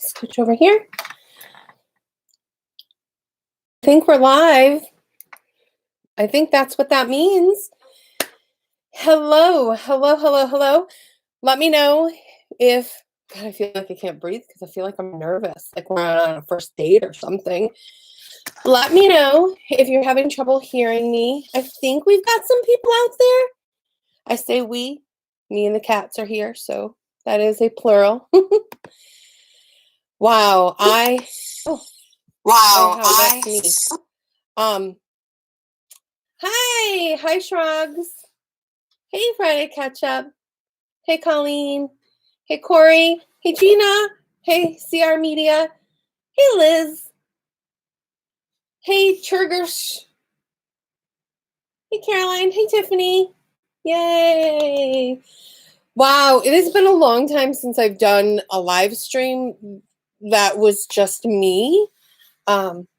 Switch over here. I think we're live. I think that's what that means. Hello, hello, hello, hello. Let me know if, God, I feel like I can't breathe because I feel like I'm nervous, like we're on a first date or something. Let me know if you're having trouble hearing me. I think we've got some people out there. I say we, me and the cats are here, so that is a plural. Wow, that's me. Hi Shrugs. Hey Friday Catch Up. Hey Colleen. Hey Corey. Hey Gina. Hey CR Media. Hey Liz. Hey Churgers. Hey Caroline. Hey Tiffany. Yay. Wow, it has been a long time since I've done a live stream that was just me,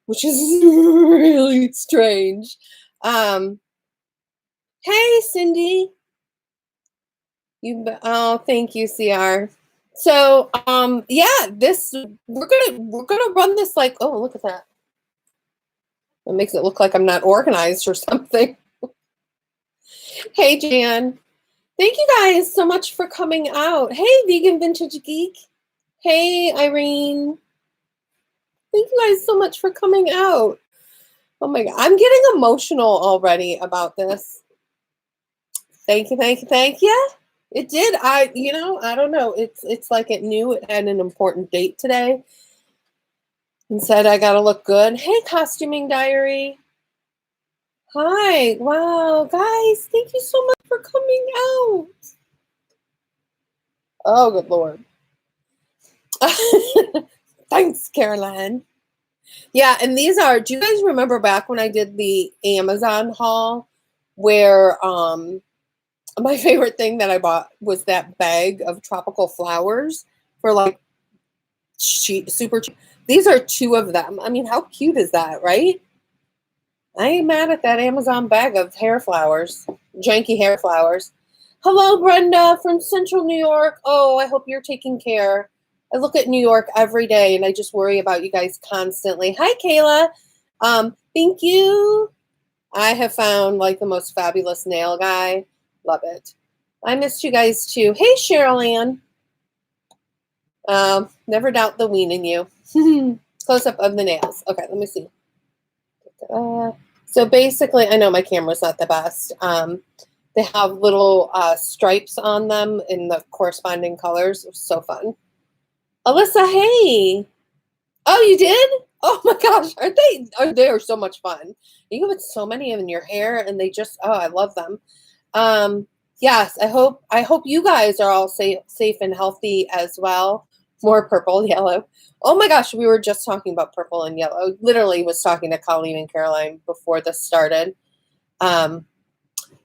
which is really strange. Hey Cindy. Thank you, CR. So, yeah, we're gonna run this like, oh, look at that. It makes it look like I'm not organized or something. Hey, Jan. Thank you guys so much for coming out. Hey, Vegan Vintage Geek. Hey, Irene. Thank you guys so much for coming out. Oh my God, I'm getting emotional already about this. Thank you, thank you, thank you. It did. I don't know. It's like it knew it had an important date today and said I gotta look good. Hey, Costuming Diary. Hi. Wow, guys, thank you so much for coming out. Oh, good Lord. Thanks, Caroline. Yeah, and these are, do you guys remember back when I did the Amazon haul where my favorite thing that I bought was that bag of tropical flowers for like cheap, super cheap. These are 2 of them. I mean, how cute is that, right? I ain't mad at that Amazon bag of hair flowers, janky hair flowers. Hello, Brenda from Central New York. Oh, I hope you're taking care. I look at New York every day and I just worry about you guys constantly. Hi, Kayla. Thank you. I have found like the most fabulous nail guy. Love it. I missed you guys too. Hey, Cheryl Ann. Never doubt the ween in you. Close up of the nails. Okay, let me see. So basically, I know my camera's not the best. They have little stripes on them in the corresponding colors. It was so fun. Alyssa, hey. Oh, you did? Oh my gosh, aren't they? They are so much fun. You can put so many in your hair, and they just, oh, I love them. Yes, I hope you guys are all safe and healthy as well. More purple, yellow. Oh my gosh, we were just talking about purple and yellow. Literally was talking to Colleen and Caroline before this started.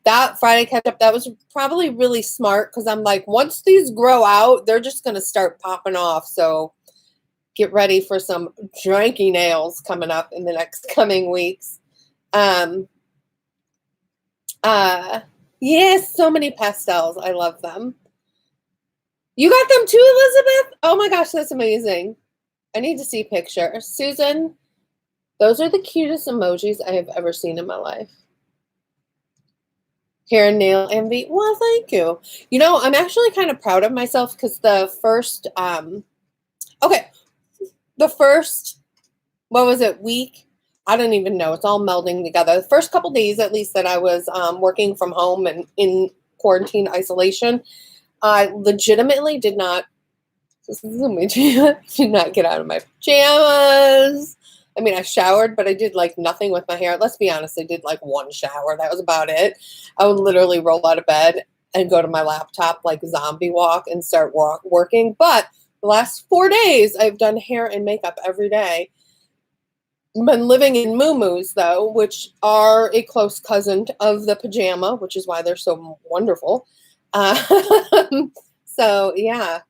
That Friday catch up, that was probably really smart because I'm like, once these grow out, they're just going to start popping off. So get ready for some janky nails coming up in the next coming weeks. Yes, so many pastels. I love them. You got them too, Elizabeth? Oh my gosh, that's amazing. I need to see pictures. Susan, those are the cutest emojis I have ever seen in my life. Hair and nail envy. Well, thank you. You know, I'm actually kind of proud of myself because the first, what was it, week? I don't even know. It's all melding together. The first couple days, at least, that I was working from home and in quarantine isolation, I legitimately did not get out of my pajamas. I mean, I showered, but I did like nothing with my hair. Let's be honest, I did like one shower. That was about it. I would literally roll out of bed and go to my laptop like zombie walk and start working. But the last 4 days, I've done hair and makeup every day. Been living in muumuus, though, which are a close cousin of the pajama, which is why they're so wonderful. So, yeah.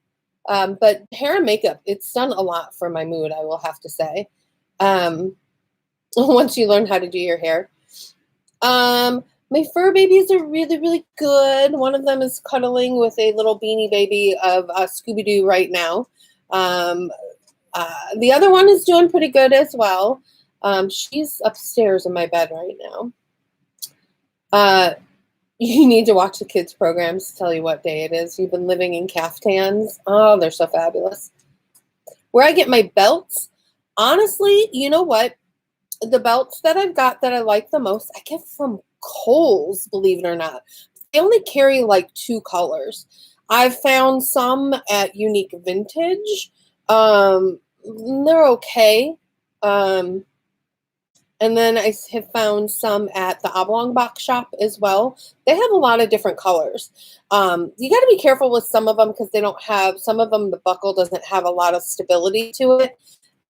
But hair and makeup, it's done a lot for my mood, I will have to say. Once you learn how to do your hair. My fur babies are really, really good. One of them is cuddling with a little beanie baby of Scooby-Doo right now. The other one is doing pretty good as well. She's upstairs in my bed right now. You need to watch the kids' programs to tell you what day it is. You've been living in caftans. Oh, they're so fabulous. Where I get my belts, honestly, you know what? The belts that I've got that I like the most, I get from Kohl's, believe it or not. They only carry like 2 colors. I've found some at Unique Vintage. They're okay. And then I have found some at the Oblong Box shop as well. They have a lot of different colors. You got to be careful with some of them because they don't have, some of them, the buckle doesn't have a lot of stability to it.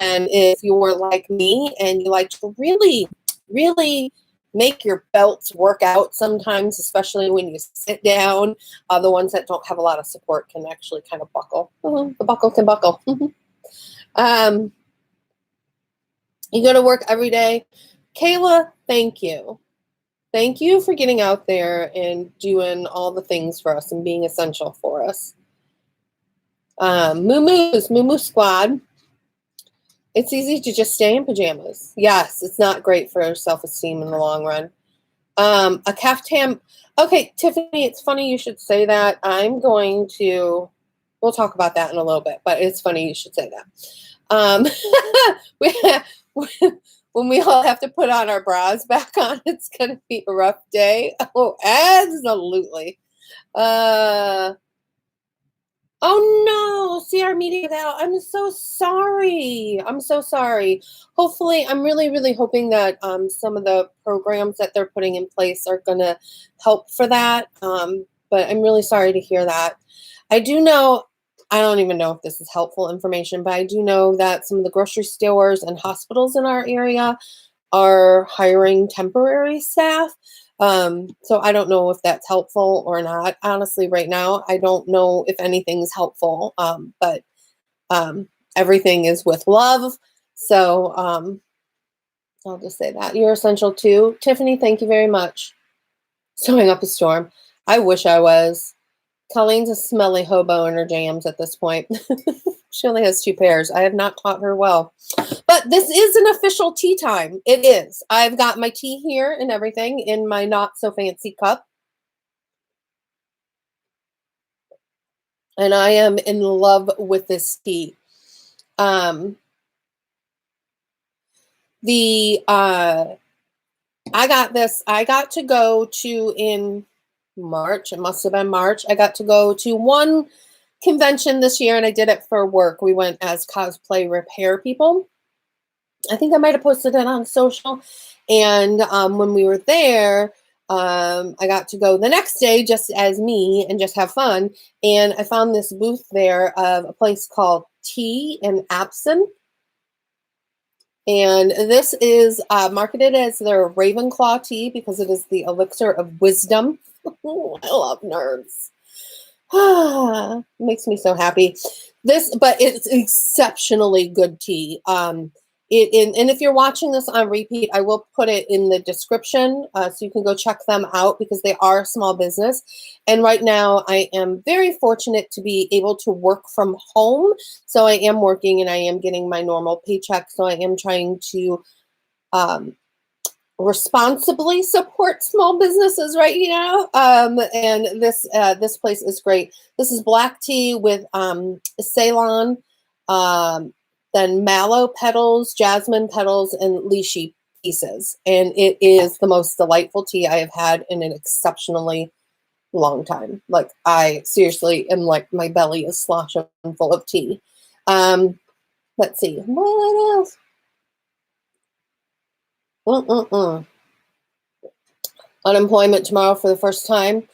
And if you're like me and you like to really, really make your belts work out sometimes, especially when you sit down, the ones that don't have a lot of support can actually kind of buckle. The buckle can buckle. You go to work every day. Kayla, thank you. Thank you for getting out there and doing all the things for us and being essential for us. Moo Squad. It's easy to just stay in pajamas. Yes, it's not great for self-esteem in the long run. A caftan. Okay, Tiffany, it's funny you should say that. We'll talk about that in a little bit, but it's funny you should say that. When we all have to put on our bras back on, it's going to be a rough day. Oh, absolutely. Oh no, CR Media out. I'm so sorry. I'm so sorry. Hopefully, I'm really, really hoping that some of the programs that they're putting in place are going to help for that. But I'm really sorry to hear that. I do know, I don't even know if this is helpful information, but I do know that some of the grocery stores and hospitals in our area are hiring temporary staff. So I don't know if that's helpful or not. Honestly, right now, I don't know if anything's helpful, but everything is with love. So I'll just say that. You're essential too. Tiffany, thank you very much. Sewing up a storm. I wish I was. Colleen's a smelly hobo in her jams at this point. She only has 2 pairs. I have not taught her well. But this is an official tea time. It is. I've got my tea here and everything in my not so fancy cup. And I am in love with this tea. I got this. I got to go to in March. It must have been March. I got to go to one convention this year, and I did it for work. We went as cosplay repair people. I think I might have posted it on social. And when we were there, I got to go the next day just as me and just have fun. And I found this booth there of a place called Tea and Absinthe. And this is marketed as their Ravenclaw tea because it is the elixir of wisdom. I love nerds. It makes me so happy. But it's exceptionally good tea. And if you're watching this on repeat, I will put it in the description so you can go check them out because they are a small business. And right now I am very fortunate to be able to work from home. So I am working and I am getting my normal paycheck. So I am trying to responsibly support small businesses right now. And this place is great. This is black tea with Ceylon, then mallow petals, jasmine petals, and lychee pieces. And it is the most delightful tea I have had in an exceptionally long time. Like I seriously am like my belly is sloshing full of tea. Let's see. What else? Unemployment tomorrow for the first time.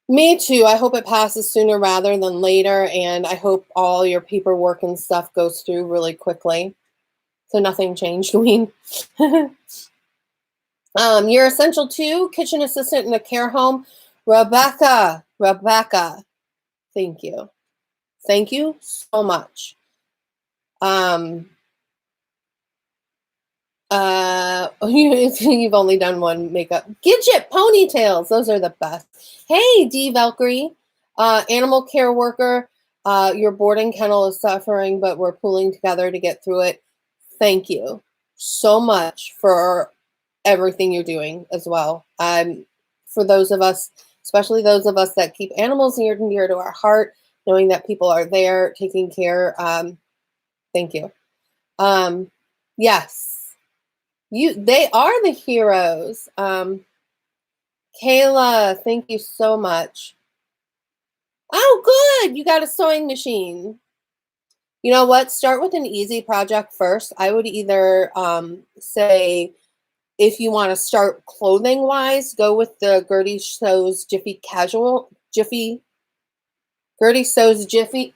Me too. I hope it passes sooner rather than later, and I hope all your paperwork and stuff goes through really quickly. So nothing changed, Ween. You're essential too. Kitchen assistant in a care home. Rebecca, thank you. Thank you so much. You've only done one makeup. Gidget ponytails. Those are the best. Hey, D Valkyrie, animal care worker. Your boarding kennel is suffering, but we're pulling together to get through it. Thank you so much for everything you're doing as well. For those of us, especially those of us that keep animals near and dear to our heart, knowing that people are there taking care. Thank you. Yes, they are the heroes. Kayla, thank you so much. Oh, good. You got a sewing machine. You know what? Start with an easy project first. I would either say, if you want to start clothing wise, go with the Gertie Sews Jiffy Casual. Gertie Sews Jiffy.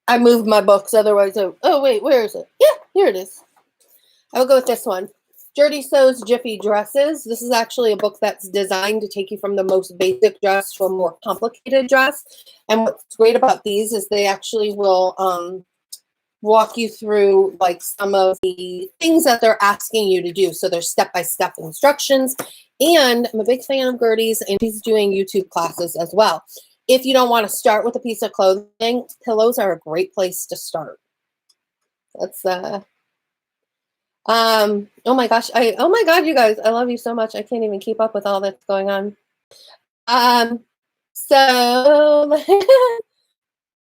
I moved my books, otherwise, oh wait, where is it? Yeah, here it is. I will go with this one. Gertie Sews Jiffy Dresses. This is actually a book that's designed to take you from the most basic dress to a more complicated dress. And what's great about these is they actually will walk you through like some of the things that they're asking you to do. So there's step-by-step instructions. And I'm a big fan of Gertie's, and she's doing YouTube classes as well. If you don't want to start with a piece of clothing, pillows are a great place to start. That's oh my gosh, oh my God, you guys, I love you so much. I can't even keep up with all that's going on. So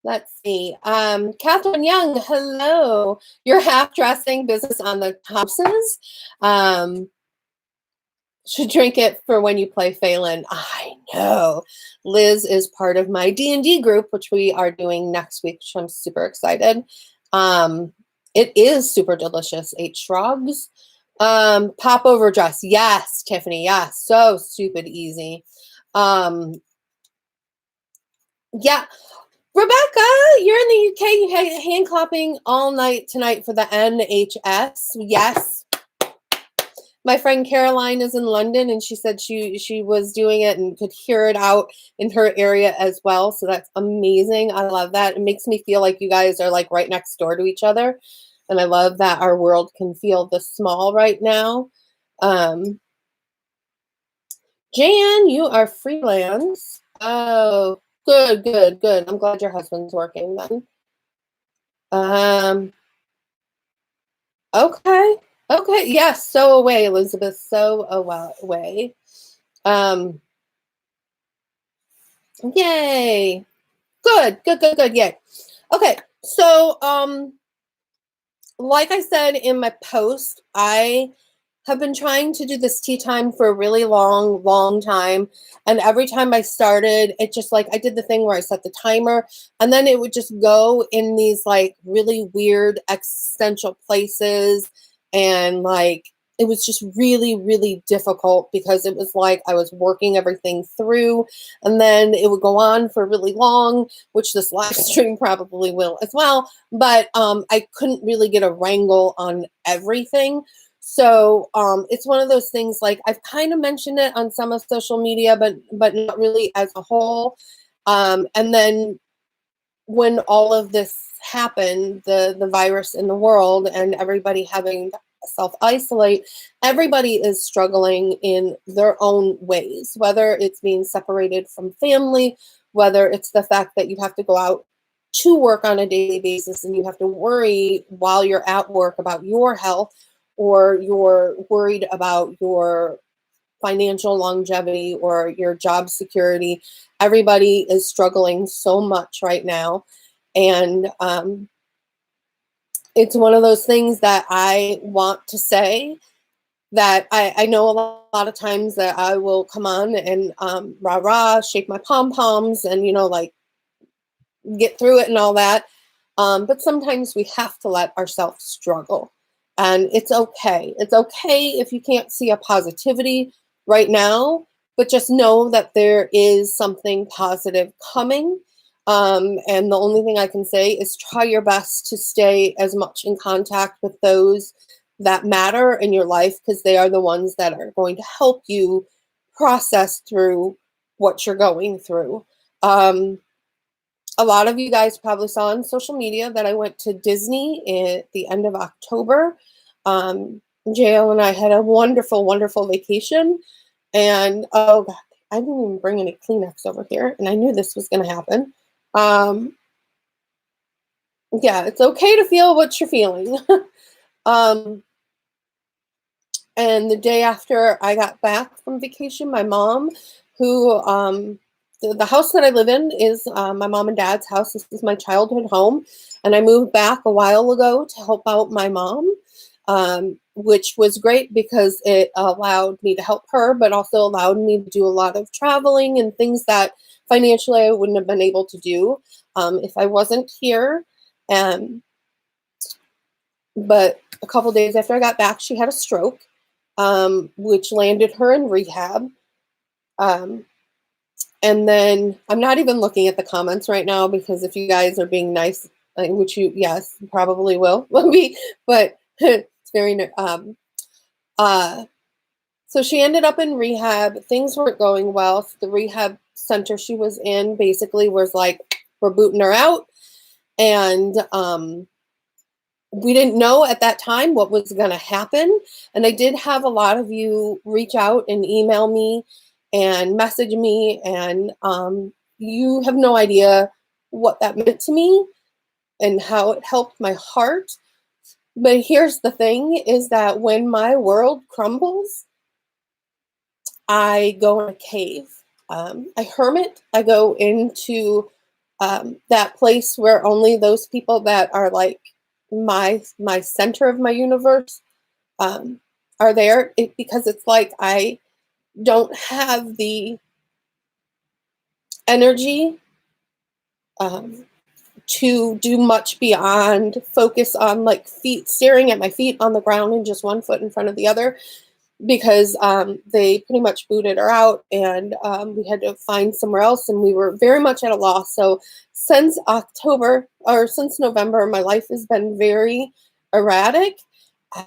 let's see. Catherine Young, hello. Your half dressing business on the Thompsons. Should drink it for when you play Phelan. I know. Liz is part of my D&D group, which we are doing next week, which I'm super excited. It is super delicious. 8 Shrugs. Popover dress. Yes, Tiffany. Yes. So stupid easy. Yeah. Rebecca, you're in the UK. You had hand clapping all night tonight for the NHS. Yes. My friend Caroline is in London, and she said she was doing it and could hear it out in her area as well. So that's amazing. I love that. It makes me feel like you guys are like right next door to each other. And I love that our world can feel this small right now. Jan, you are freelance. Oh, good, good, good. I'm glad your husband's working then. Okay. Okay. Yes. So away, Elizabeth. So away. Yay. Good, good, good, good. Yay. Okay. So, like I said in my post, I have been trying to do this tea time for a really long time. And every time I started, it just like, I did the thing where I set the timer, and then it would just go in these like really weird existential places. And like, it was just really difficult because it was like I was working everything through, and then it would go on for really long, which this live stream probably will as well. But I couldn't really get a wrangle on everything. So it's one of those things, like I've kind of mentioned it on some of social media, but not really as a whole. And then when all of this happened, the virus in the world and everybody having to self-isolate, everybody is struggling in their own ways, whether it's being separated from family, whether it's the fact that you have to go out to work on a daily basis and you have to worry while you're at work about your health, or you're worried about your financial longevity or your job security. Everybody is struggling so much right now. And it's one of those things that I want to say, that I know a lot of times that I will come on and rah-rah, shake my pom-poms and, you know, like get through it and all that. But sometimes we have to let ourselves struggle. And it's okay. It's okay if you can't see a positivity right now, but just know that there is something positive coming. And the only thing I can say is try your best to stay as much in contact with those that matter in your life, because they are the ones that are going to help you process through what you're going through. A lot of you guys probably saw on social media that I went to Disney at the end of October. JL and I had a wonderful vacation. And oh God, I didn't even bring any Kleenex over here. And I knew this was going to happen. Yeah, it's okay to feel what you're feeling. um, and the day after I got back from vacation, my mom, who the house that I live in is my mom and dad's house. This is my childhood home, and I moved back a while ago to help out my mom, which was great because it allowed me to help her, but also allowed me to do a lot of traveling and things that financially I wouldn't have been able to do if I wasn't here. Um, but a couple days after I got back, she had a stroke, which landed her in rehab. Um, and then I'm not even looking at the comments right now because if you guys are being nice, which you, yes, probably will be, but it's very, uh, so she ended up in rehab. Things weren't going well. So the rehab center she was in basically was like, we're booting her out. And, we didn't know at that time what was going to happen. And I did have a lot of you reach out and email me and message me. And you have no idea what that meant to me and how it helped my heart. But here's the thing is that when my world crumbles, I go in a cave. I hermit. I go into that place where only those people that are like my center of my universe are there because it's like I don't have the energy um, to do much beyond focus on like feet, staring at my feet on the ground and just one foot in front of the other because they pretty much booted her out and we had to find somewhere else and we were very much at a loss. So since November, my life has been very erratic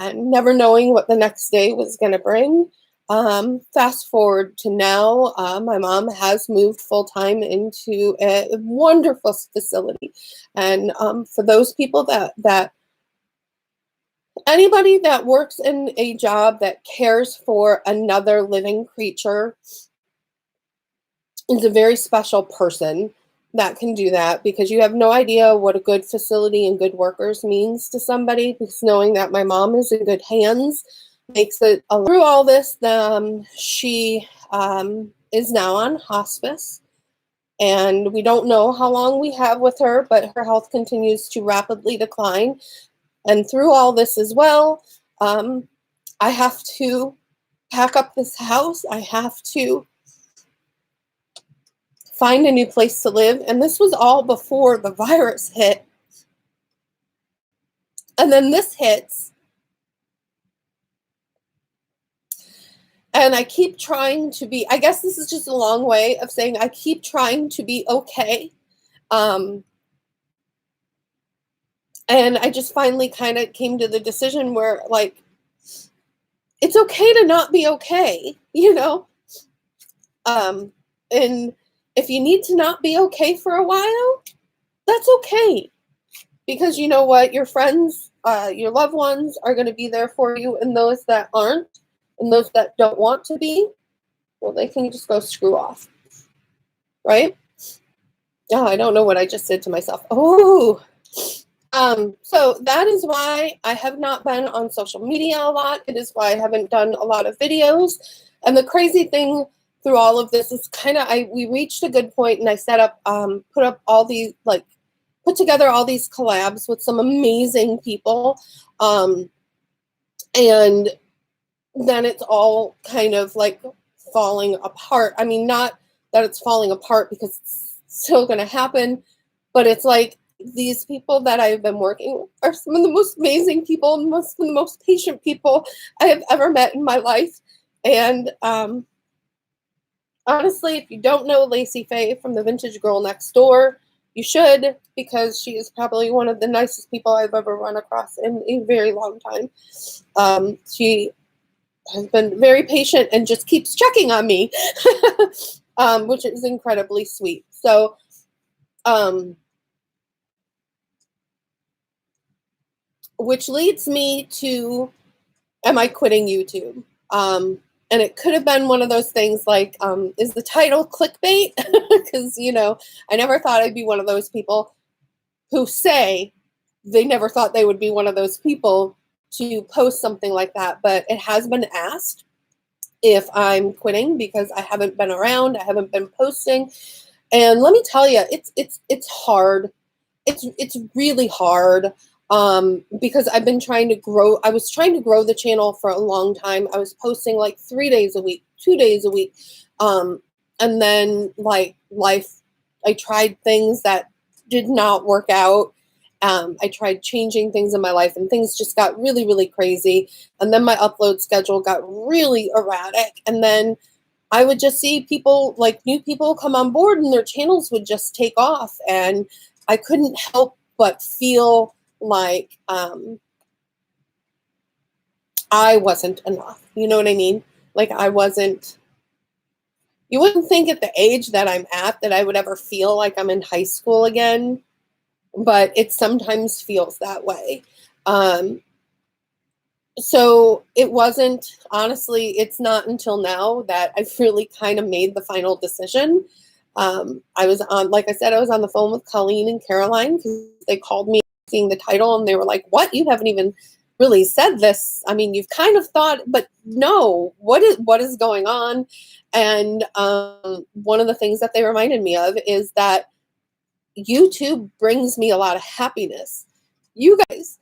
and never knowing what the next day was going to bring. Fast forward to now, my mom has moved full time into a wonderful facility. And for those people that anybody that works in a job that cares for another living creature is a very special person that can do that because you have no idea what a good facility and good workers means to somebody because knowing that my mom is in good hands makes it through all this. She is now on hospice and we don't know how long we have with her, but her health continues to rapidly decline. And through all this as well, I have to pack up this house. I have to find a new place to live. And this was all before the virus hit. And then this hits. And I keep trying to be, I guess this is just a long way of saying I keep trying to be okay. And I just finally kind of came to the decision where, like, it's okay to not be okay, you know? And if you need to not be okay for a while, that's okay. Because you know what? Your friends, your loved ones are going to be there for you, and those that aren't, and those that don't want to be, well, they can just go screw off. Right? Oh, I don't know what I just said to myself. Oh, so that is why I have not been on social media a lot. It is why I haven't done a lot of videos. And the crazy thing through all of this is kind of we reached a good point, and I set up, put together all these collabs with some amazing people, and then it's all kind of like falling apart. I mean, not that it's falling apart because it's still going to happen, but it's like these people that I've been working with are some of the most amazing people, some of the most patient people I have ever met in my life. And honestly, if you don't know Lacey Faye from the Vintage Girl Next Door, you should, because she is probably one of the nicest people I've ever run across in a very long time. She has been very patient and just keeps checking on me, which is incredibly sweet. So, which leads me to, am I quitting YouTube? And it could have been one of those things like, is the title clickbait? Because, I never thought I'd be one of those people who say they never thought they would be one of those people to post something like that. But it has been asked if I'm quitting because I haven't been around, I haven't been posting. And let me tell you, it's hard. It's really hard. Because I've been trying to grow. I was trying to grow the channel for a long time. I was posting like 3 days a week, 2 days a week. And then like life, I tried things that did not work out. I tried changing things in my life and things just got really, really crazy. And then my upload schedule got really erratic. And then I would just see people, like new people come on board and their channels would just take off. And I couldn't help but feel like I wasn't enough. You know what I mean? Like I wasn't, you wouldn't think at the age that I'm at that I would ever feel like I'm in high school again, but it sometimes feels that way. So it wasn't, honestly, it's not until now that I've really kind of made the final decision. I was on, like I said, I was on the phone with Colleen and Caroline because they called me seeing the title and they were like, what? You haven't even really said this. I mean, you've kind of thought, but no, what is going on? And one of the things that they reminded me of is that YouTube brings me a lot of happiness. You guys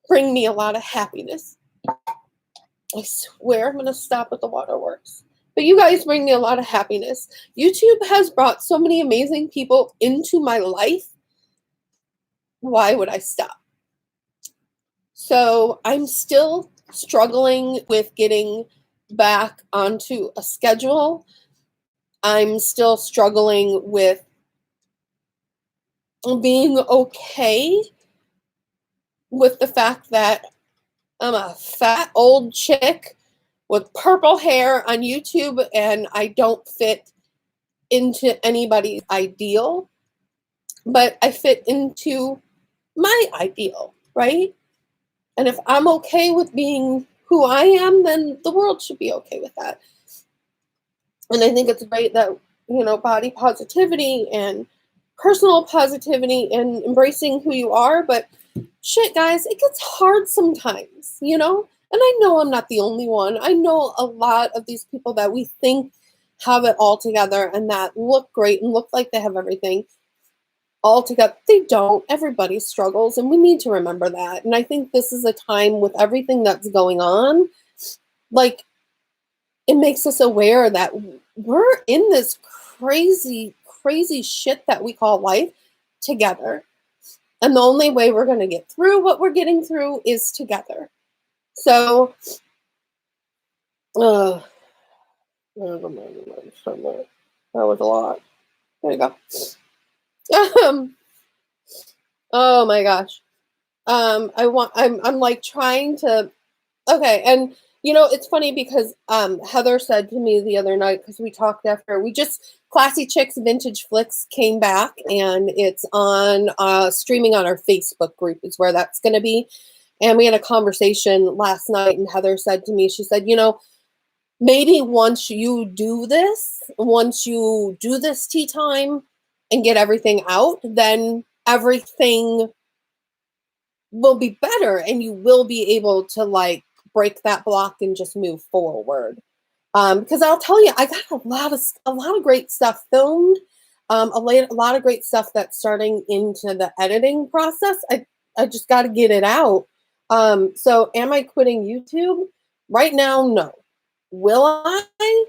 bring me a lot of happiness. I swear I'm going to stop at the waterworks. But you guys bring me a lot of happiness. YouTube has brought so many amazing people into my life. Why would I stop? So I'm still struggling with getting back onto a schedule. I'm still struggling with being okay with the fact that I'm a fat old chick with purple hair on YouTube and I don't fit into anybody's ideal, but I fit into my ideal, right? And if I'm okay with being who I am, then the world should be okay with that. And I think it's great that, body positivity and personal positivity and embracing who you are, but shit, guys, it gets hard sometimes, And I know I'm not the only one. I know a lot of these people that we think have it all together and that look great and look like they have everything all together. They don't. Everybody struggles, and we need to remember that. And I think this is a time with everything that's going on, like, it makes us aware that we're in this crazy, crazy shit that we call life together. And the only way we're going to get through what we're getting through is together. So, that was a lot. There you go. Oh my gosh. I'm like trying to, okay. And it's funny because, Heather said to me the other night, cause we talked after Classy Chicks Vintage Flicks came back and it's on, streaming on our Facebook group is where that's going to be. And we had a conversation last night and Heather said to me, she said, maybe once you do this tea time and get everything out, then everything will be better and you will be able to like break that block and just move forward. Because I'll tell you, I got a lot of great stuff filmed, a lot of great stuff that's starting into the editing process. I just got to get it out. So am I quitting YouTube? Right now, no. Will I?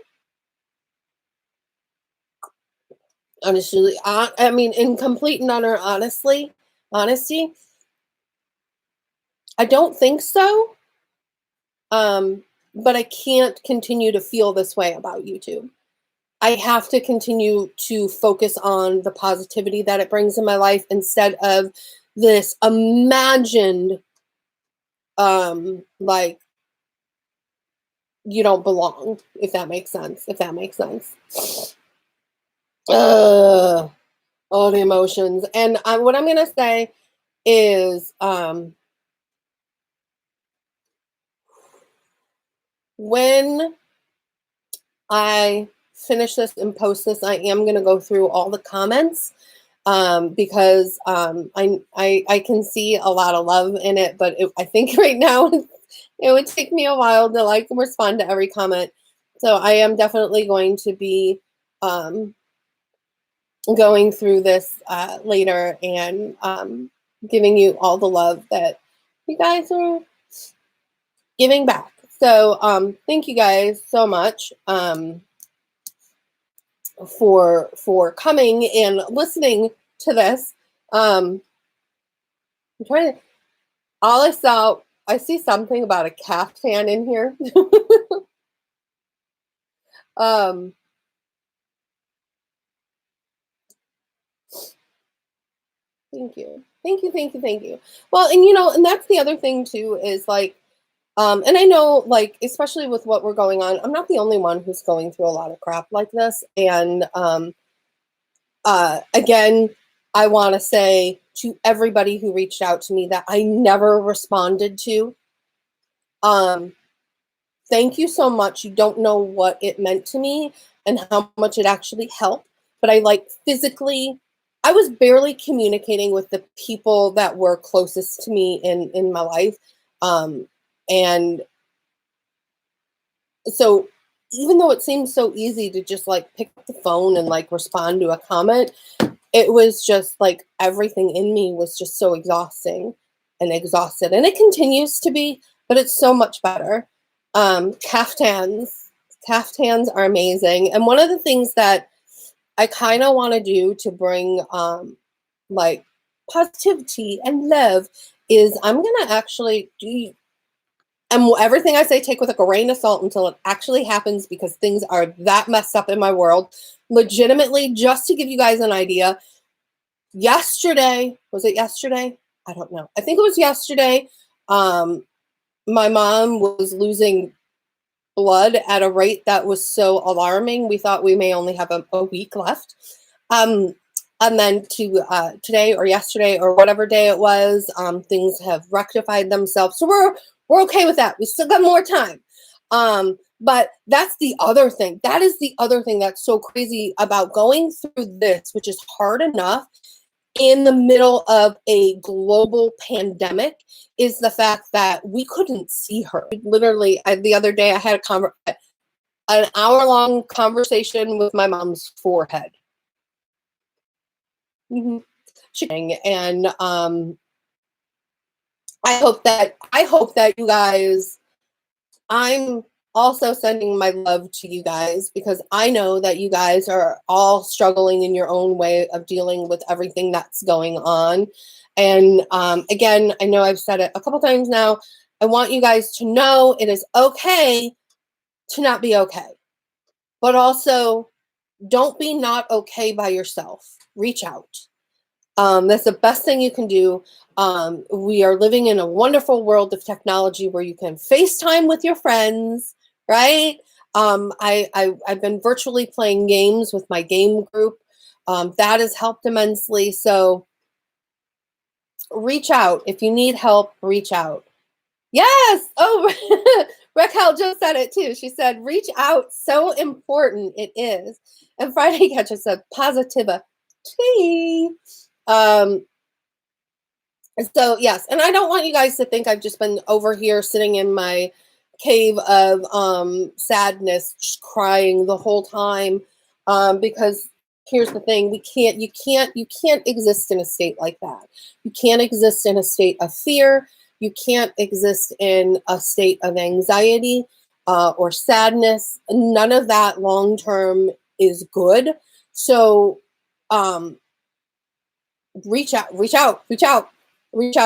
Honestly, I mean, in complete and utter honesty, I don't think so. But I can't continue to feel this way about YouTube. I have to continue to focus on the positivity that it brings in my life instead of this imagined, like, you don't belong, if that makes sense. All the emotions. And what I'm going to say is, when I finish this and post this, I am going to go through all the comments because I can see a lot of love in it, but I think right now it would take me a while to like respond to every comment. So I am definitely going to be going through this later and giving you all the love that you guys are giving back. So thank you guys so much for coming and listening to this. I'm trying to, I see something about a caftan in here. Thank you. Thank you, thank you, thank you. Well, and and that's the other thing too, is like, and I know, like, especially with what we're going on, I'm not the only one who's going through a lot of crap like this. And again, I want to say to everybody who reached out to me that I never responded to, thank you so much. You don't know what it meant to me and how much it actually helped. But I I was barely communicating with the people that were closest to me in my life. And so even though it seems so easy to just like pick up the phone and like respond to a comment, it was just like everything in me was just so exhausting and exhausted. And it continues to be, but it's so much better. Caftans are amazing. And one of the things that I kind of want to do to bring like positivity and love is I'm going to actually do, and everything I say, take with a grain of salt until it actually happens, because things are that messed up in my world. Legitimately, just to give you guys an idea, yesterday, was it yesterday? I don't know. I think it was yesterday. My mom was losing blood at a rate that was so alarming. We thought we may only have a week left. And then to today or yesterday or whatever day it was, things have rectified themselves. So we're okay with that. We still got more time. But that's the other thing. That is the other thing that's so crazy about going through this, which is hard enough in the middle of a global pandemic, is the fact that we couldn't see her. Literally, the other day I had an hour-long conversation with my mom's forehead. And I hope that you guys, I'm also sending my love to you guys, because I know that you guys are all struggling in your own way of dealing with everything that's going on. And again, I know I've said it a couple times now. I want you guys to know it is okay to not be okay, but also don't be not okay by yourself. Reach out. That's the best thing you can do. We are living in a wonderful world of technology where you can FaceTime with your friends, right? I've been virtually playing games with my game group. That has helped immensely. So reach out. If you need help, reach out. Yes. Oh, Raquel just said it too. She said, reach out. So important it is. And Friday Catcher said, positivity. So yes, and I don't want you guys to think I've just been over here sitting in my cave of sadness, just crying the whole time. Because here's the thing: you can't exist in a state like that. You can't exist in a state of fear. You can't exist in a state of anxiety or sadness. None of that long term is good. So reach out,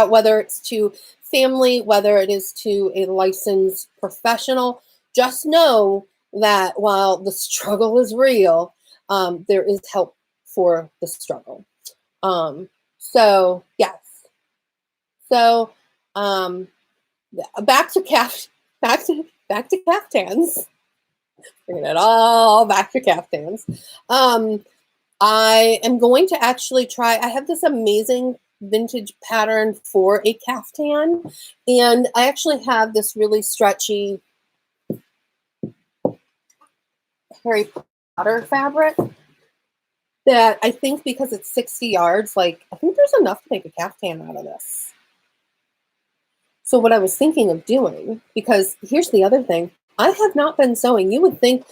whether it's to family, whether it is to a licensed professional. Just know that while the struggle is real, there is help for the struggle. So yes. So back to caftans. Bringing it all back to caftans. I am going to actually try, I have this amazing vintage pattern for a caftan, and I actually have this really stretchy Harry Potter fabric that I think because it's 60 yards, like I think there's enough to make a caftan out of this. So what I was thinking of doing, because here's the other thing, I have not been sewing. You would think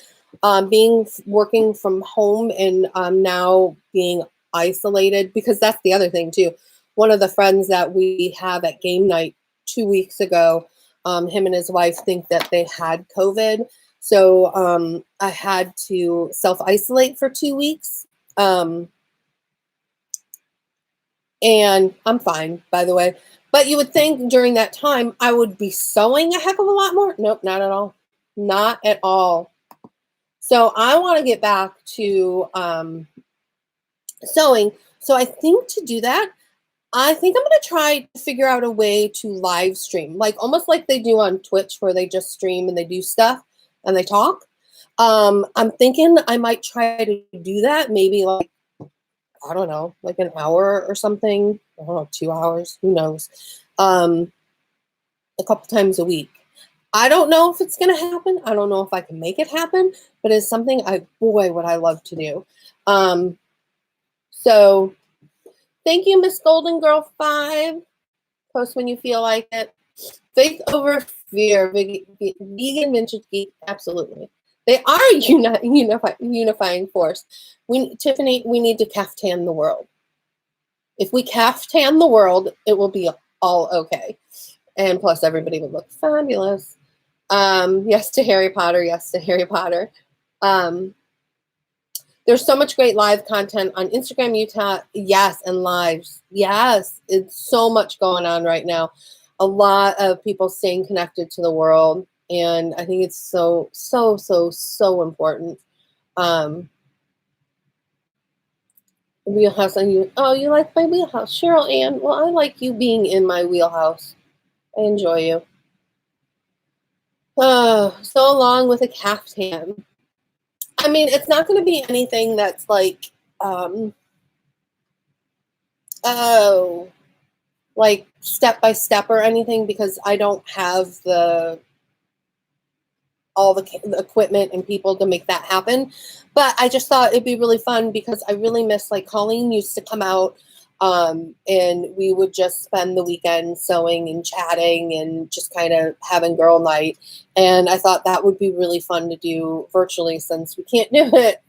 working from home and now being isolated, because that's the other thing too. One of the friends that we have at game night 2 weeks ago, him and his wife think that they had COVID. So I had to self-isolate for 2 weeks. And I'm fine, by the way. But you would think during that time I would be sewing a heck of a lot more. Nope, not at all. Not at all. So I want to get back to sewing. So I think to do that, I think I'm going to try to figure out a way to live stream, like almost like they do on Twitch where they just stream and they do stuff and they talk. I'm thinking I might try to do that, maybe like, I don't know, like an hour or something. I don't know, 2 hours, who knows? A couple times a week. I don't know if it's going to happen. I don't know if I can make it happen, but it's something boy, would I love to do. So thank you, Miss Golden Girl 5. Post when you feel like it. Faith over fear. Vegan vintage geek. Absolutely. They are unifying force. Tiffany, we need to caftan the world. If we caftan the world, it will be all okay. And plus, everybody would look fabulous. Yes to Harry Potter. Yes to Harry Potter. There's so much great live content on Instagram, Utah. Yes, and lives. Yes, it's so much going on right now. A lot of people staying connected to the world. And I think it's so, so, so, so important. Wheelhouse on you. Oh, you like my wheelhouse. Cheryl Ann. Well, I like you being in my wheelhouse. I enjoy you. Oh, so along with a caftan. I mean, it's not going to be anything that's like, like step by step or anything, because I don't have all the equipment and people to make that happen. But I just thought it'd be really fun because I really miss, like, Colleen used to come out and we would just spend the weekend sewing and chatting and just kind of having girl night. And I thought that would be really fun to do virtually since we can't do it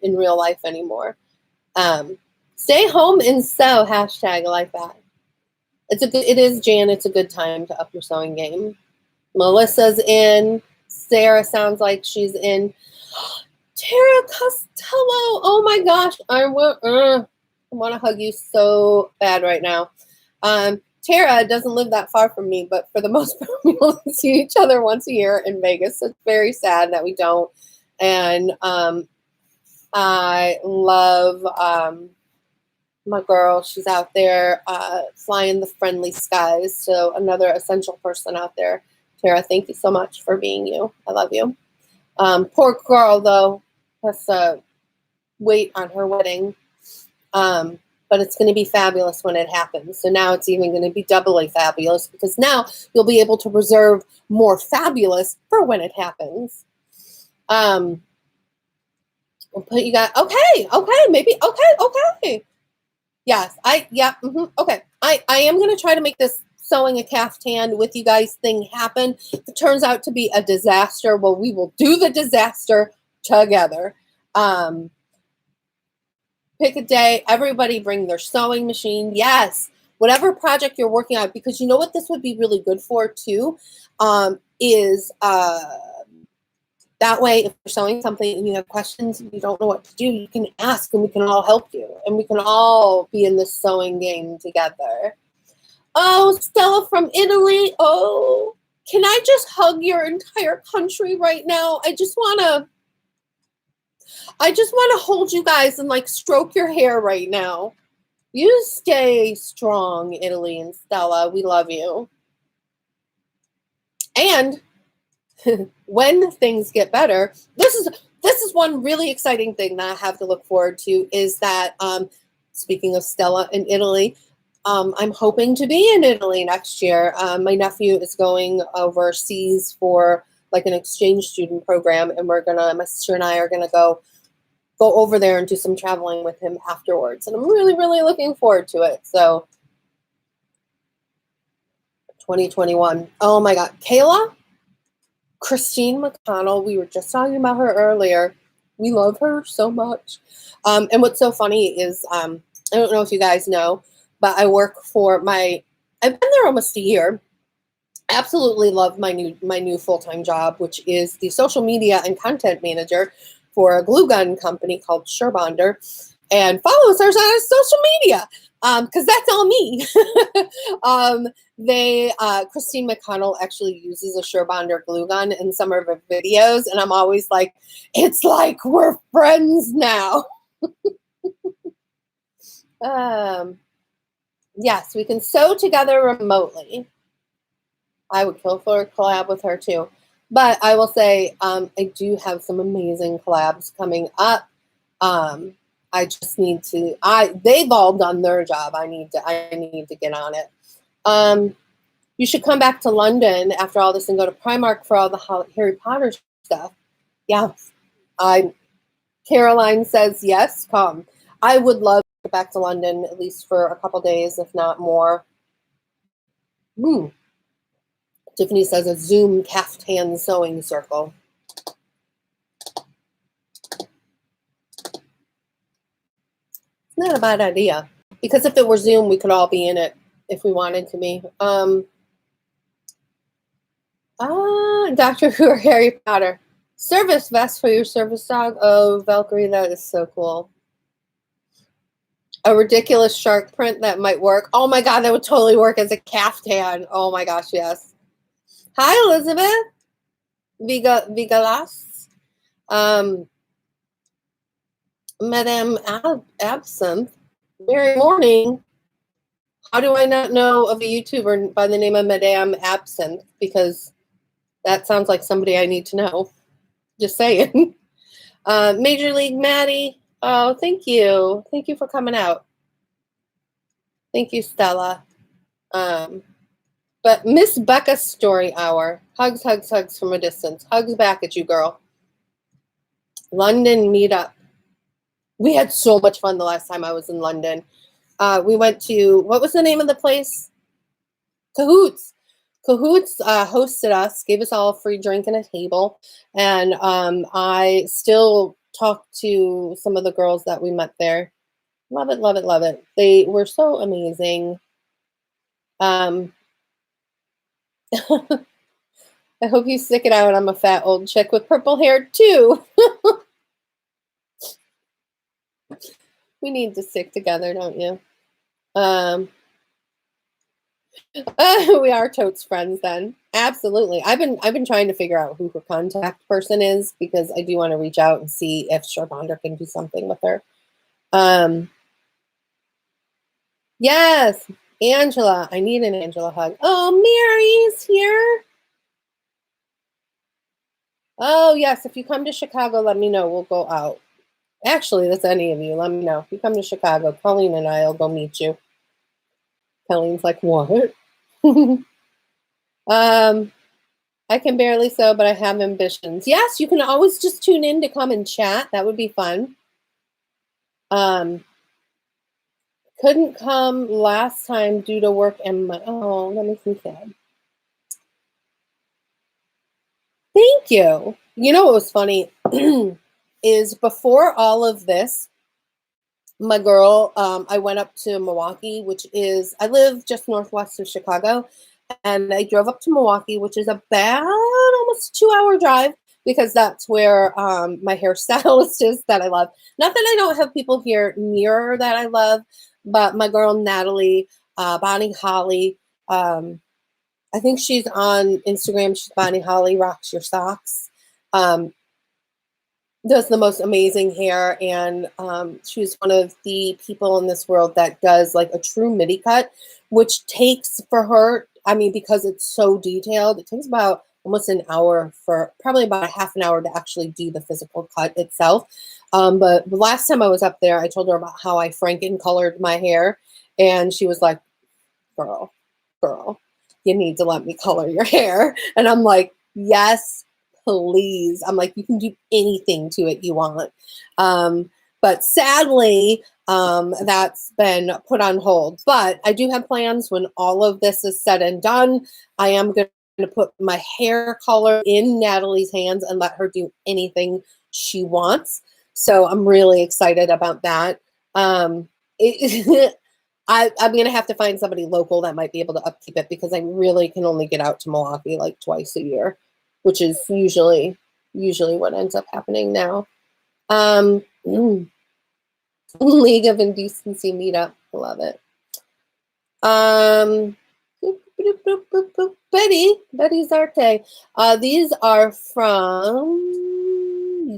in real life anymore. Stay home and sew, hashtag. I like that. It is, Jan, it's a good time to up your sewing game. Melissa's in. Sarah sounds like she's in. Tara Costello. Oh my gosh. I want to hug you so bad right now. Tara doesn't live that far from me, but for the most part, we only see each other once a year in Vegas. So it's very sad that we don't. And I love my girl. She's out there flying the friendly skies. So another essential person out there. Tara, thank you so much for being you. I love you. Poor girl, though, has to wait on her wedding. But it's going to be fabulous when it happens. So now it's even going to be doubly fabulous because now you'll be able to reserve more fabulous for when it happens. We'll put you guys, okay, maybe, okay. Yes, okay. I am going to try to make this sewing a caftan with you guys thing happen. If it turns out to be a disaster, well, we will do the disaster together. Pick a day. Everybody bring their sewing machine. Yes, whatever project you're working on, because you know what this would be really good for too, is that way, if you're sewing something and you have questions and you don't know what to do, you can ask and we can all help you. And we can all be in this sewing game together. Oh, Stella from Italy. Oh, can I just hug your entire country right now? I just want to hold you guys and like stroke your hair right now. You stay strong, Italy and Stella. We love you. And when things get better, this is one really exciting thing that I have to look forward to is that, speaking of Stella in Italy, I'm hoping to be in Italy next year. My nephew is going overseas for like an exchange student program, and my sister and I are gonna go over there and do some traveling with him afterwards. And I'm really, really looking forward to it. So 2021. Oh my God. Kayla, Christine McConnell, we were just talking about her earlier. We love her so much. And what's so funny is, I don't know if you guys know, but I work for I've been there almost a year. Absolutely love my new full-time job, which is the social media and content manager for a glue gun company called Surebonder. And follow us on social media, because that's all me. Christine McConnell actually uses a Surebonder glue gun in some of her videos, and I'm always like, it's like we're friends now. Yes, we can sew together remotely. I would kill for a collab with her too. But I will say, I do have some amazing collabs coming up. I just need to, they've all done their job. I need to get on it. You should come back to London after all this and go to Primark for all the Harry Potter stuff. Yeah. Caroline says, yes, come. I would love to get back to London at least for a couple days, if not more. Tiffany says a Zoom caftan sewing circle. It's not a bad idea, because if it were Zoom, we could all be in it if we wanted to be. Doctor Who or Harry Potter. Service vest for your service dog. Oh, Valkyrie, that is so cool. A ridiculous shark print that might work. Oh my God, that would totally work as a caftan. Oh my gosh, yes. Hi, Elizabeth. Vigalas. Madame Absinthe. Merry morning. How do I not know of a YouTuber by the name of Madame Absinthe? Because that sounds like somebody I need to know. Just saying. Major League Maddie. Oh, thank you. Thank you for coming out. Thank you, Stella. But Miss Becca Story Hour. Hugs, hugs, hugs from a distance. Hugs back at you, girl. London meetup. We had so much fun the last time I was in London. We went to, what was the name of the place? Cahoots. Cahoots hosted us, gave us all a free drink and a table. And I still talk to some of the girls that we met there. Love it, love it, love it. They were so amazing. I hope you stick it out. I'm a fat old chick with purple hair too. We need to stick together, don't you? We are totes friends then. Absolutely. I've been trying to figure out who her contact person is, because I do want to reach out and see if Surebonder can do something with her. Yes, Angela. I need an Angela hug. Oh, Mary's here. Oh, yes. If you come to Chicago, let me know. We'll go out. Actually, that's any of you. Let me know. If you come to Chicago, Colleen and I will go meet you. Colleen's like, what? I can barely sew, but I have ambitions. Yes, you can always just tune in to come and chat. That would be fun. Couldn't come last time due to work and that makes me sad. Thank you. You know what was funny is before all of this, my girl, I went up to Milwaukee, which is, I live just northwest of Chicago, and I drove up to Milwaukee, which is about almost a 2-hour drive, because that's where my hairstylist is that I love. Not that I don't have people here near that I love, but my girl Natalie, Bonnie Holly, I think she's on Instagram. She's Bonnie Holly Rocks Your Socks. Does the most amazing hair, and she's one of the people in this world that does like a true midi cut, which takes for her, I mean, because it's so detailed, it takes about almost an hour, for probably about a half an hour to actually do the physical cut itself. But the last time I was up there, I told her about how I Franken colored my hair, and she was like, girl, you need to let me color your hair. And I'm like, yes, please. I'm like, you can do anything to it you want. But sadly, that's been put on hold. But I do have plans when all of this is said and done. I am going to put my hair color in Natalie's hands and let her do anything she wants. So I'm really excited about that. I'm going to have to find somebody local that might be able to upkeep it because I really can only get out to Milwaukee like twice a year, which is usually what ends up happening now. League of Indecency meetup. Love it. Betty's Arte. These are from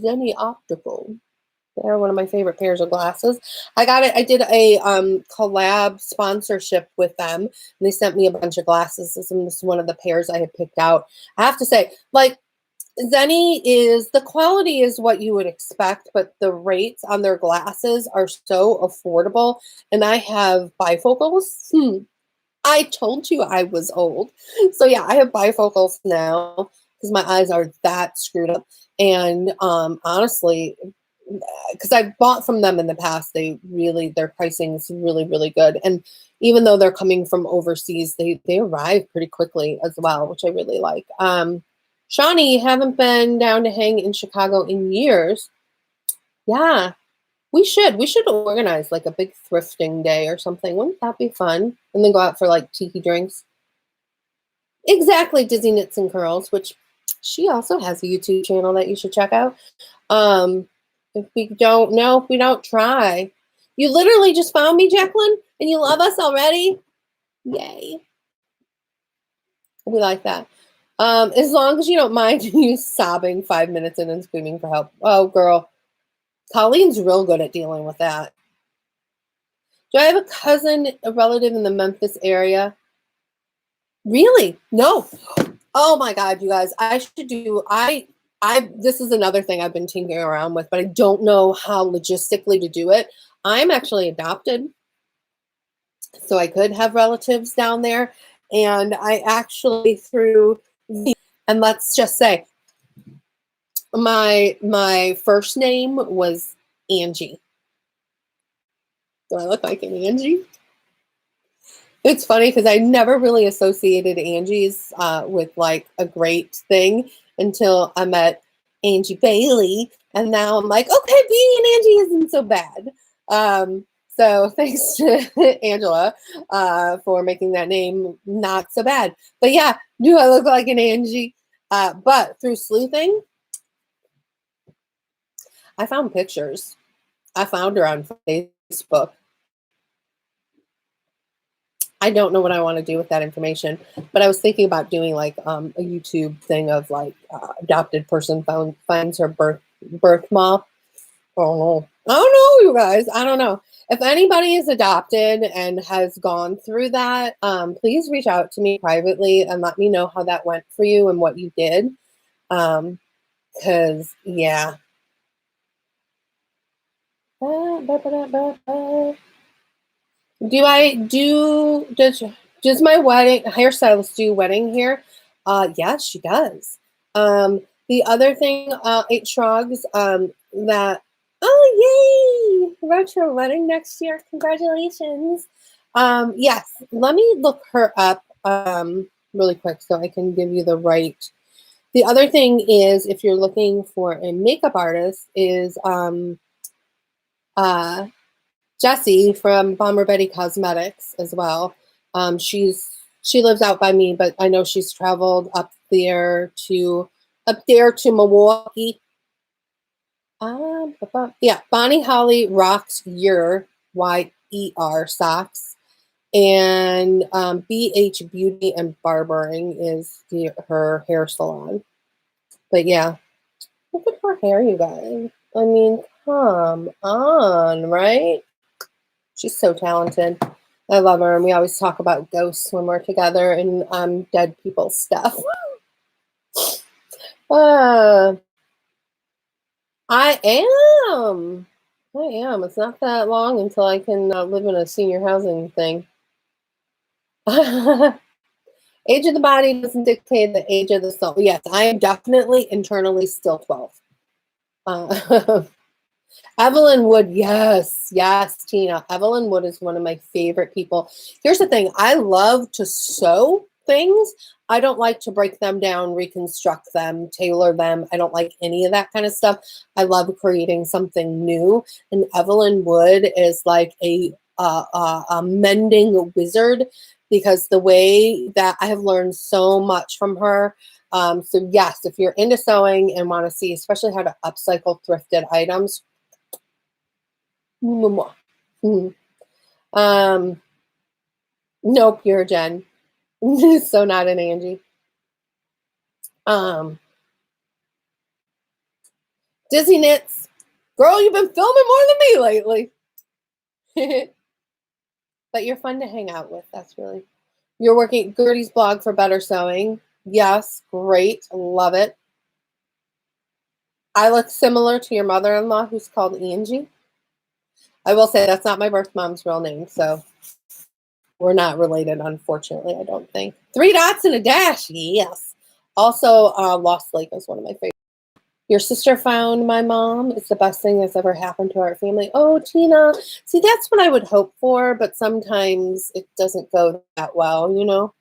Zenny Optical. They're one of my favorite pairs of glasses. I got it. I did a collab sponsorship with them, and they sent me a bunch of glasses. This is one of the pairs I had picked out. I have to say, like, Zenny is, the quality is what you would expect, but the rates on their glasses are so affordable. And I have bifocals. I told you I was old. So yeah, I have bifocals now because my eyes are that screwed up. And honestly, because I've bought from them in the past, their pricing is really, really good. And even though they're coming from overseas, they arrive pretty quickly as well, which I really like. Shawnee, haven't been down to hang in Chicago in years. Yeah, we should organize like a big thrifting day or something. Wouldn't that be fun? And then go out for like tiki drinks. Exactly, Dizzy Knits and Curls, which she also has a YouTube channel that you should check out. If we don't try. You literally just found me, Jacqueline, and you love us already? Yay. We like that. As long as you don't mind you sobbing 5 minutes in and screaming for help. Oh, girl. Colleen's real good at dealing with that. Do I have a cousin, a relative in the Memphis area? Really? No. Oh my God, you guys. This is another thing I've been tinkering around with, but I don't know how logistically to do it. I'm actually adopted, so I could have relatives down there. And I actually and let's just say my first name was Angie. Do I look like an Angie? It's funny because I never really associated Angie's with like a great thing until I met Angie Bailey, and now I'm like, okay, being an Angie isn't so bad. So thanks to Angela for making that name not so bad. But yeah, do I look like an Angie? But through sleuthing, I found pictures. I found her on Facebook. I don't know what I want to do with that information, but I was thinking about doing like a YouTube thing of like adopted person finds her birth mom. Oh, I don't know, you guys. I don't know. If anybody is adopted and has gone through that, please reach out to me privately and let me know how that went for you and what you did. Because yeah. Does my wedding hairstylist do wedding hair? Yes, she does. The other thing, it shrugs, that, oh yay, retro wedding next year. Congratulations. Yes, let me look her up really quick so I can give you the right. The other thing is, if you're looking for a makeup artist, is Jessie from Bomber Betty Cosmetics as well. She lives out by me, but I know she's traveled up there to Milwaukee. Yeah, Bonnie Holly rocks your YER socks, and BH Beauty and Barbering is her hair salon. But yeah, look at her hair, you guys. I mean, come on, right? She's so talented. I love her, and we always talk about ghosts when we're together and dead people stuff. I am. It's not that long until I can live in a senior housing thing. Age of the body doesn't dictate the age of the soul. Yes, I am definitely internally still 12. Evelyn Wood, yes, yes, Tina. Evelyn Wood is one of my favorite people. Here's the thing. I love to sew things. I don't like to break them down, reconstruct them, tailor them. I don't like any of that kind of stuff. I love creating something new. And Evelyn Wood is like a mending wizard, because the way that I have learned so much from her. So yes, if you're into sewing and want to see, especially how to upcycle thrifted items, mm-hmm. Nope, you're a Jen. So not an Angie. Dizzy Knits. Girl, you've been filming more than me lately. But you're fun to hang out with. That's really. You're working Gertie's blog for better sewing. Yes, great. Love it. I look similar to your mother-in-law, who's called Angie. I will say that's not my birth mom's real name, so we're not related, unfortunately, I don't think. 3 dots and a dash, yes. Also, Lost Lake is one of my favorites. Your sister found my mom. It's the best thing that's ever happened to our family. Oh, Tina. See, that's what I would hope for, but sometimes it doesn't go that well, you know?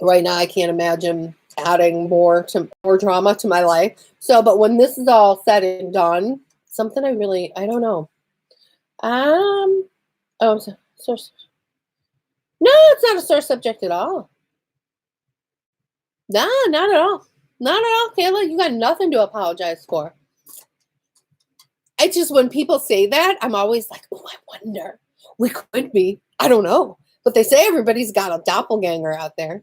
Right now, I can't imagine adding more drama to my life. So, but when this is all said and done, something I don't know. Oh, source. No, it's not a sore subject at all. Nah, not at all. Not at all, Kayla. You got nothing to apologize for. It's just when people say that, I'm always like, oh, I wonder. We could be. I don't know. But they say everybody's got a doppelganger out there.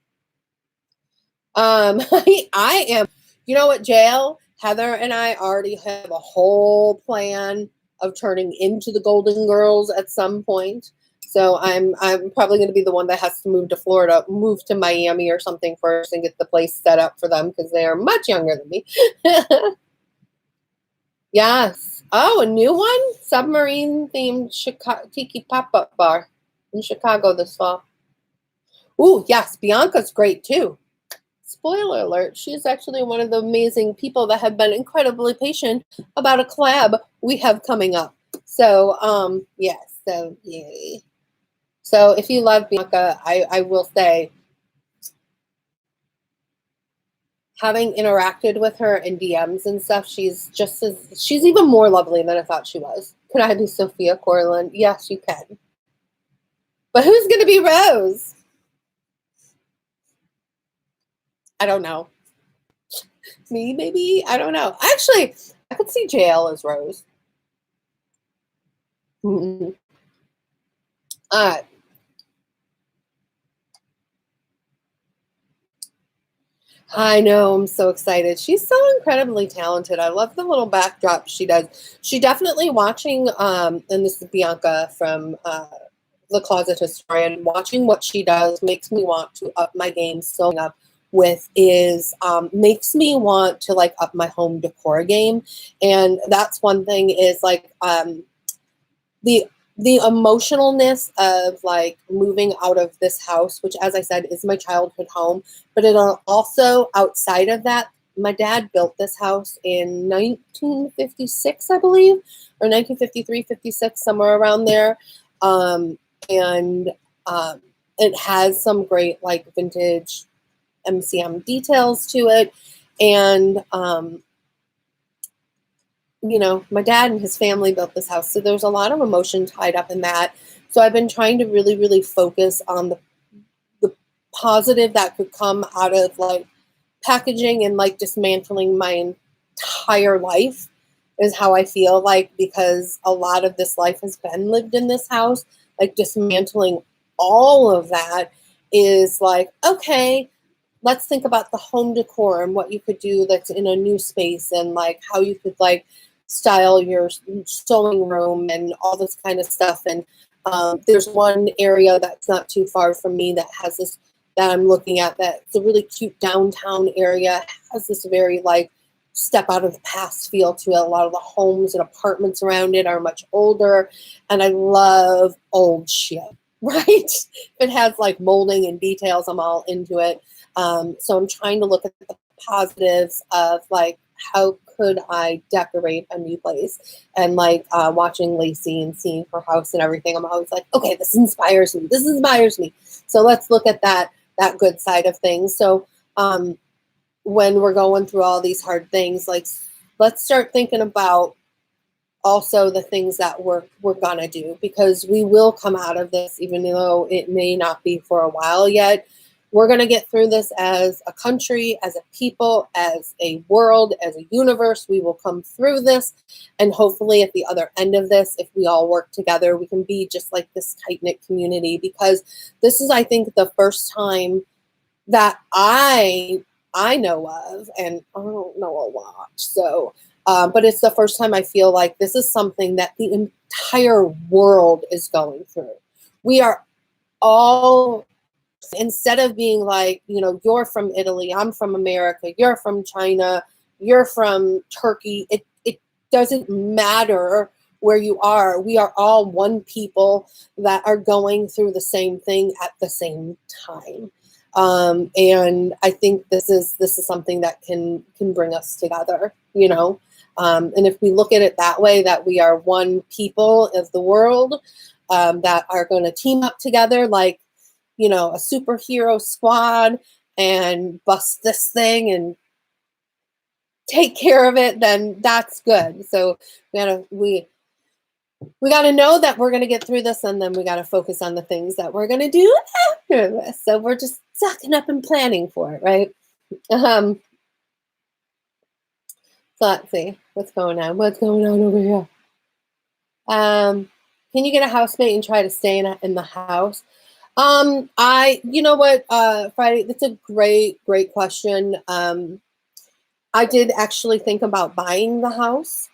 I am, you know what, Jail? Heather and I already have a whole plan of turning into the Golden Girls at some point. So I'm probably going to be the one that has to move to Florida, move to Miami or something first and get the place set up for them, because they are much younger than me. Yes. Oh, a new one? Submarine themed Tiki pop-up bar in Chicago this fall. Ooh, yes. Bianca's great too. Spoiler alert, she's actually one of the amazing people that have been incredibly patient about a collab we have coming up. So, yes, so yay. So if you love Bianca, I will say, having interacted with her in DMs and stuff, she's even more lovely than I thought she was. Could I be Sophia Corlin? Yes, you can. But who's going to be Rose? I don't know. Me, maybe? I don't know. Actually, I could see JL as Rose. Mm-hmm. All right. I know. I'm so excited. She's so incredibly talented. I love the little backdrop she does. She definitely watching, and this is Bianca from The Closet Historian, watching what she does makes me want to up my game so up with is makes me want to like up my home decor game. And that's one thing is like the emotionalness of like moving out of this house, which as I said is my childhood home, but it also outside of that, my dad built this house in 1956, I believe, or 1953, 56, somewhere around there. And it has some great like vintage MCM details to it. And you know, my dad and his family built this house. So there's a lot of emotion tied up in that. So I've been trying to really, really focus on the positive that could come out of like packaging and like dismantling my entire life is how I feel like, because a lot of this life has been lived in this house, like dismantling all of that is like, okay, let's think about the home decor and what you could do that's in a new space, and like how you could like style your sewing room and all this kind of stuff. And there's one area that's not too far from me that has this, that I'm looking at, that's a really cute downtown area. It has this very like step out of the past feel to it. A lot of the homes and apartments around it are much older, and I love old shit. right? If it has like molding and details, I'm all into it. So I'm trying to look at the positives of like, how could I decorate a new place? And like watching Lacey and seeing her house and everything, I'm always like, okay, this inspires me. This inspires me. So let's look at that good side of things. So when we're going through all these hard things, like let's start thinking about also the things that we're gonna do, because we will come out of this, even though it may not be for a while yet. We're gonna get through this as a country, as a people, as a world, as a universe. We will come through this, and hopefully at the other end of this, if we all work together, we can be just like this tight-knit community, because this is, I think, the first time that I know of, and I don't know a lot, so but it's the first time I feel like this is something that the entire world is going through. We are all, instead of being like, you know, you're from Italy, I'm from America, you're from China, you're from Turkey, it doesn't matter where you are. We are all one people that are going through the same thing at the same time. And I think this is something that can bring us together, you know. And if we look at it that way, that we are one people of the world, that are going to team up together like, you know, a superhero squad and bust this thing and take care of it, then that's good. So we gotta know that we're gonna get through this, and then we gotta focus on the things that we're gonna do after this. So we're just sucking up and planning for it, right? So let's see what's going on. What's going on over here? Can you get a housemate and try to stay in the house? You know what, Friday, that's a great question. I did actually think about buying the house.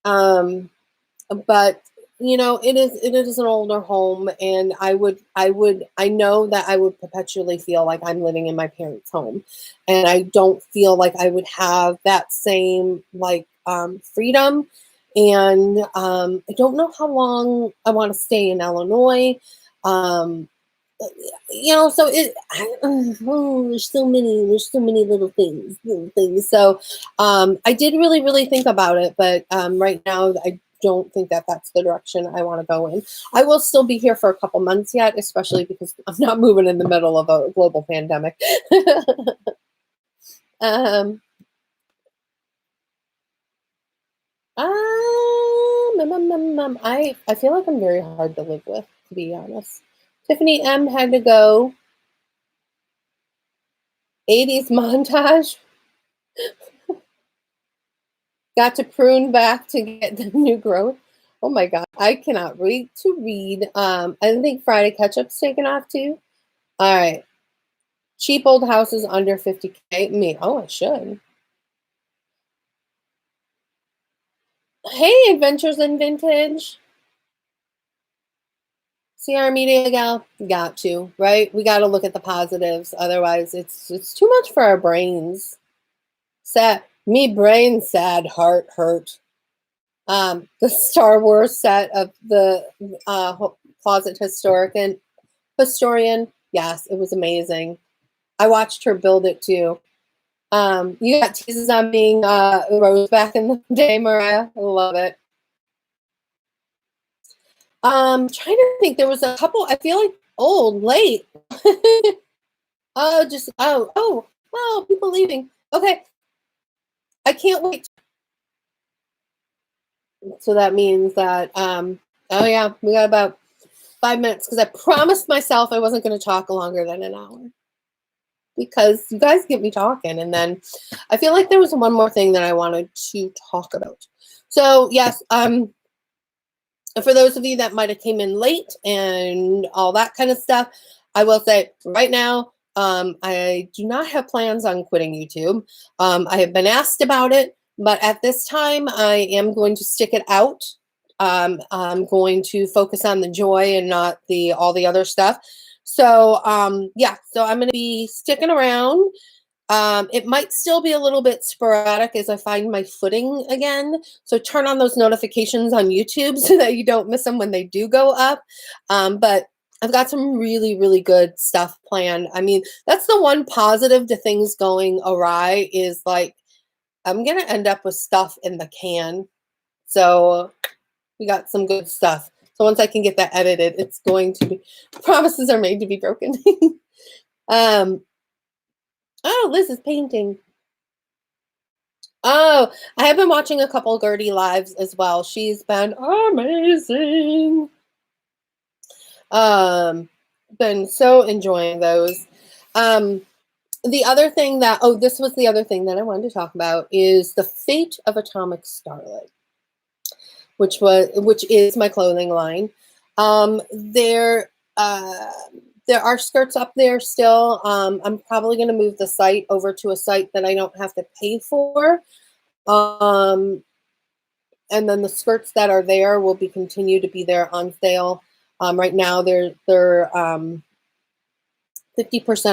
But you know, it is an older home, and I know that I would perpetually feel like I'm living in my parents' home, and I don't feel like I would have that same like freedom. And I don't know how long I want to stay in Illinois. You know, so there's so many little things. So I did really think about it, but right now I don't think that that's the direction I want to go in. I will still be here for a couple months yet, especially because I'm not moving in the middle of a global pandemic. um, I feel like I'm very hard to live with, to be honest. Tiffany M had to go. 80s montage. Got to prune back to get the new growth. Oh my God, I cannot wait to read. I think Friday Ketchup's taken off too. All right. Cheap old houses under 50K. Me. Oh, I should. Hey, Adventures in Vintage. CR Media Gal. Got to, right? We got to look at the positives. Otherwise, it's too much for our brains. Sad. Me brain sad, heart hurt. The Star Wars set of the Closet Historian. Yes, it was amazing. I watched her build it too. You got teases on being Rose back in the day, Mariah. I love it. Trying to think, there was a couple, I feel like late. Oh, people leaving. Okay. I can't wait. So that means that, oh yeah, we got about 5 minutes, because I promised myself I wasn't going to talk longer than an hour, because you guys get me talking. And then I feel like there was one more thing that I wanted to talk about. So yes, for those of you that might have came in late and all that kind of stuff, I will say right now, I do not have plans on quitting YouTube. I have been asked about it, but at this time, I am going to stick it out. I'm going to focus on the joy and not all the other stuff. So yeah, so I'm going to be sticking around. It might still be a little bit sporadic as I find my footing again. So turn on those notifications on YouTube so that you don't miss them when they do go up. But I've got some really, really good stuff planned. I mean, that's the one positive to things going awry is like, I'm going to end up with stuff in the can. So we got some good stuff. So once I can get that edited, it's going to be, promises are made to be broken. Oh, Liz is painting. Oh, I have been watching a couple Gertie lives as well. She's been amazing. Been so enjoying those. The other thing that, oh, this was the other thing that I wanted to talk about is the fate of Atomic Starlight, which is my clothing line. There are skirts up there still. I'm probably going to move the site over to a site that I don't have to pay for. And then the skirts that are there will be continue to be there on sale. Right now they're 50%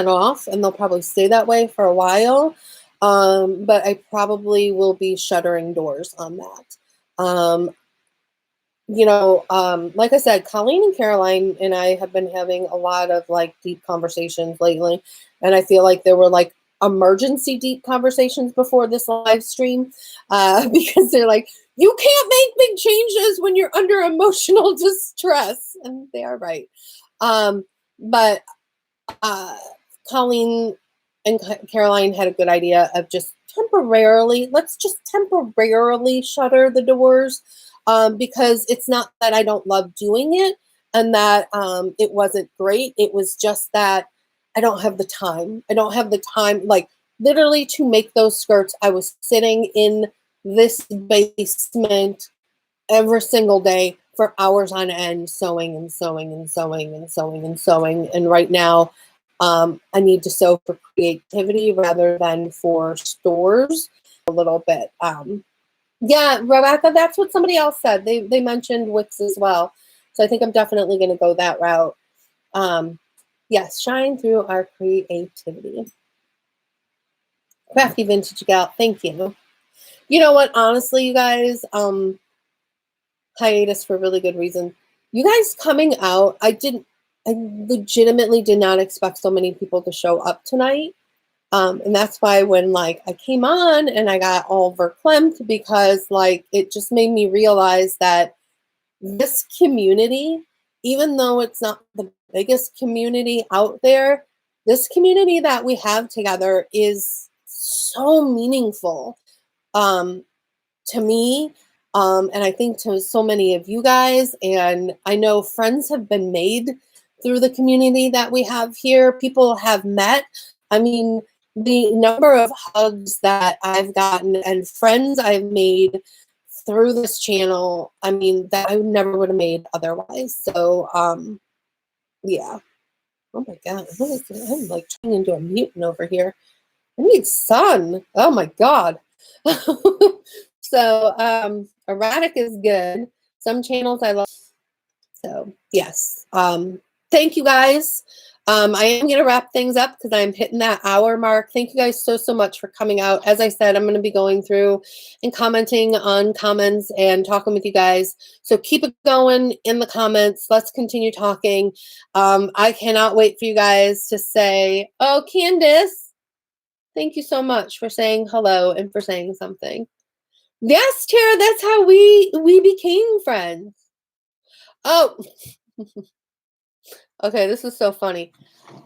off, and they'll probably stay that way for a while. But I probably will be shuttering doors on that. Like I said, Colleen and Caroline and I have been having a lot of like deep conversations lately, and I feel like there were like emergency deep conversations before this live stream because they're like, you can't make big changes when you're under emotional distress, and they are right. But Colleen and Caroline had a good idea of just let's just temporarily shutter the doors, because it's not that I don't love doing it and that it wasn't great. It was just that I don't have the time. I don't have the time, like literally to make those skirts. I was sitting in this basement every single day for hours on end, sewing and sewing and sewing and sewing and sewing. And right now, I need to sew for creativity rather than for stores a little bit. Yeah, Rebecca, that's what somebody else said. They mentioned Wix as well. So I think I'm definitely going to go that route. Yes, shine through our creativity. Crafty Vintage Gal, thank you. You know what? Honestly, you guys, hiatus for really good reason. You guys coming out, I legitimately did not expect so many people to show up tonight. And that's why when like I came on and I got all verklempt, because like it just made me realize that this community, even though it's not the biggest community out there, this community that we have together is so meaningful to me. And I think to so many of you guys, and I know friends have been made through the community that we have here. People have met. I mean, the number of hugs that I've gotten and friends I've made through this channel, I mean, that I never would have made otherwise. So, yeah. Oh my God. What is this? I'm like turning into a mutant over here. I need sun. Oh my God. So, erratic is good. Some channels I love. So, yes. Thank you guys. I am going to wrap things up because I'm hitting that hour mark. Thank you guys so much for coming out. As I said, I'm going to be going through and commenting on comments and talking with you guys. So keep it going in the comments. Let's continue talking. I cannot wait for you guys to say, oh, Candace, thank you so much for saying hello and for saying something. Yes, Tara, that's how we became friends. Oh, okay, this is so funny.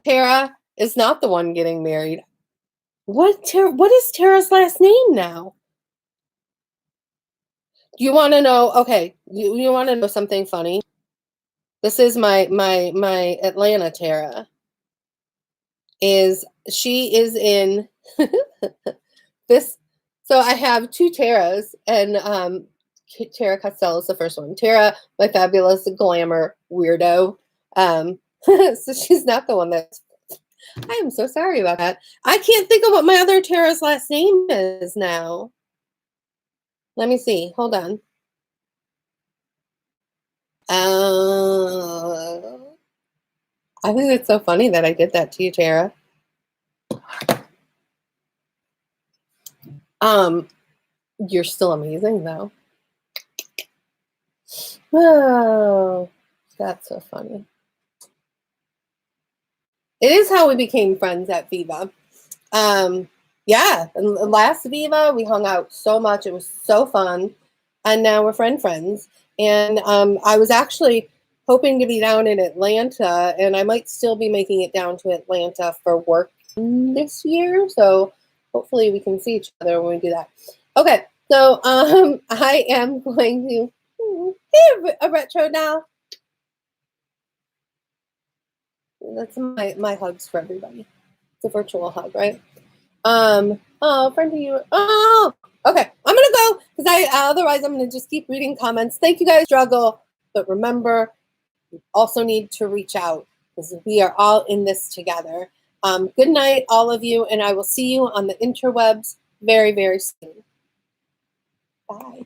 Tara is not the one getting married. What is Tara's last name now? You want to know? Okay, you want to know something funny? This is my Atlanta Tara. She is in this. So I have two Taras, and Tara Costello is the first one. Tara, my fabulous glamour weirdo. So she's not the one that's. I am so sorry about that. I can't think of what my other Tara's last name is now. Let me see. Hold on. I think it's so funny that I did that to you, Tara. You're still amazing, though. Oh, that's so funny. It is how we became friends at Viva. Yeah, and last Viva, we hung out so much. It was so fun. And now we're friends. And I was actually hoping to be down in Atlanta, and I might still be making it down to Atlanta for work this year. So hopefully we can see each other when we do that. Okay, so I am going to hey, a retro now. That's my hugs for everybody. It's a virtual hug, right? Oh, friend of you. Oh, okay. I'm gonna go because otherwise I'm gonna just keep reading comments. Thank you guys, struggle, but remember, you also need to reach out because we are all in this together. Good night, all of you, and I will see you on the interwebs very, very soon. Bye.